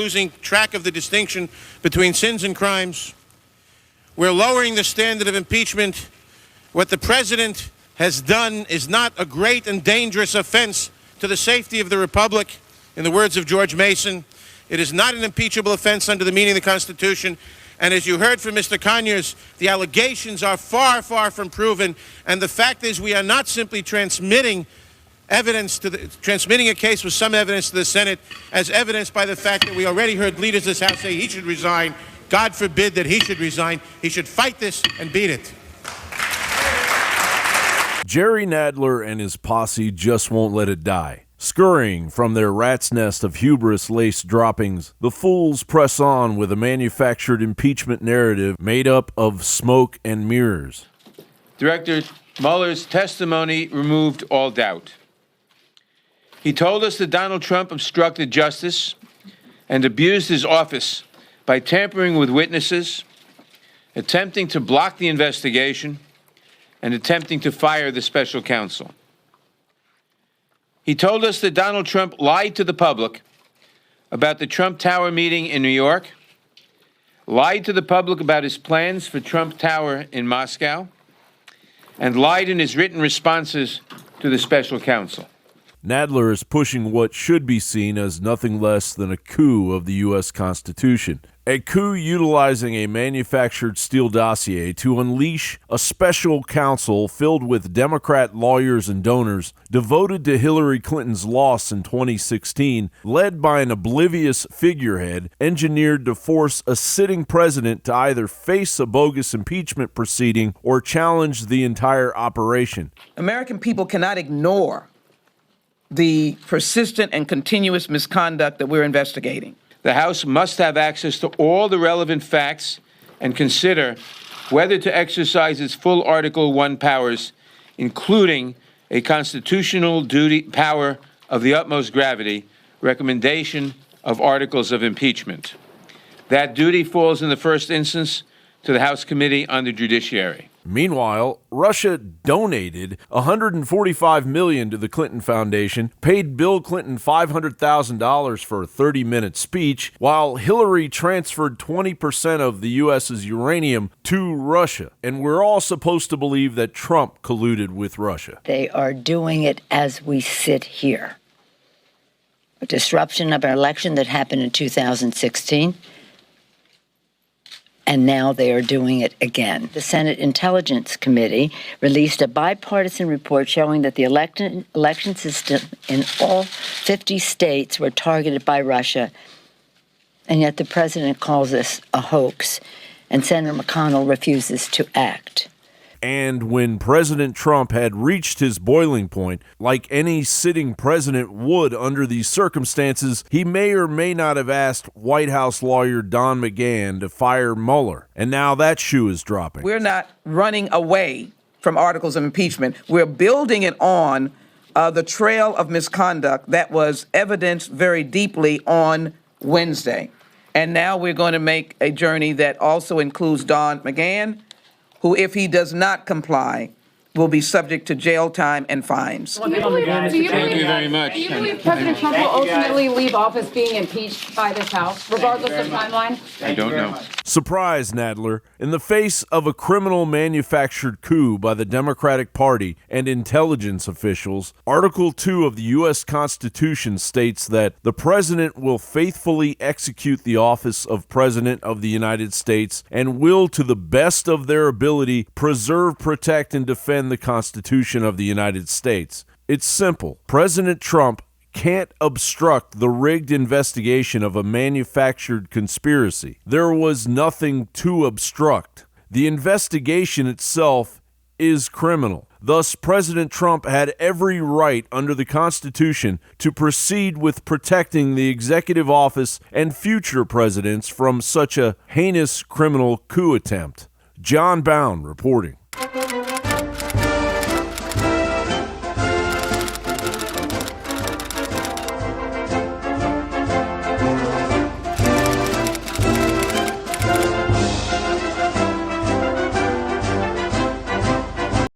losing track of the distinction between sins and crimes. We're lowering the standard of impeachment. What the president has done is not a great and dangerous offense to the safety of the republic. In the words of George Mason, it is not an impeachable offense under the meaning of the Constitution. And as you heard from Mr. Conyers, the allegations are far, far from proven. And the fact is, we are not simply transmitting a case with some evidence to the Senate, as evidenced by the fact that we already heard leaders of this House say he should resign. God forbid that he should resign. He should fight this and beat it. Jerry Nadler and his posse just won't let it die. Scurrying from their rat's nest of hubris-laced droppings, the fools press on with a manufactured impeachment narrative made up of smoke and mirrors. Director Mueller's testimony removed all doubt. He told us that Donald Trump obstructed justice and abused his office by tampering with witnesses, attempting to block the investigation, and attempting to fire the special counsel. He told us that Donald Trump lied to the public about the Trump Tower meeting in New York, lied to the public about his plans for Trump Tower in Moscow, and lied in his written responses to the special counsel. Nadler is pushing what should be seen as nothing less than a coup of the U.S. Constitution. A coup utilizing a manufactured Steele Dossier to unleash a special counsel filled with Democrat lawyers and donors devoted to Hillary Clinton's loss in 2016, led by an oblivious figurehead engineered to force a sitting president to either face a bogus impeachment proceeding or challenge the entire operation. American people cannot ignore the persistent and continuous misconduct that we're investigating. The House must have access to all the relevant facts and consider whether to exercise its full Article 1 powers, including a constitutional duty power of the utmost gravity, recommendation of articles of impeachment. That duty falls in the first instance to the House Committee on the Judiciary. Meanwhile, Russia donated $145 million to the Clinton Foundation, paid Bill Clinton $500,000 for a 30-minute speech, while Hillary transferred 20% of the U.S.'s uranium to Russia. And we're all supposed to believe that Trump colluded with Russia. They are doing it as we sit here. A disruption of an election that happened in 2016. And now they are doing it again. The Senate Intelligence Committee released a bipartisan report showing that the election system in all 50 states were targeted by Russia, and yet the president calls this a hoax, and Senator McConnell refuses to act. And when President Trump had reached his boiling point, like any sitting president would under these circumstances, he may or may not have asked White House lawyer Don McGahn to fire Mueller. And now that shoe is dropping. We're not running away from articles of impeachment. We're building it on the trail of misconduct that was evidenced very deeply on Wednesday. And now we're going to make a journey that also includes Don McGahn, who, if he does not comply, will be subject to jail time and fines. Thank you very much. Do you believe President Trump will ultimately leave office being impeached by this House, regardless of timeline? I don't know. Surprise, Nadler. In the face of a criminal manufactured coup by the Democratic Party and intelligence officials, Article 2 of the U.S. Constitution states that the president will faithfully execute the office of President of the United States and will, to the best of their ability, preserve, protect, and defend the Constitution of the United States. It's simple. President Trump can't obstruct the rigged investigation of a manufactured conspiracy. There was nothing to obstruct. The investigation itself is criminal. Thus, President Trump had every right under the Constitution to proceed with protecting the executive office and future presidents from such a heinous criminal coup attempt. John Bowne reporting.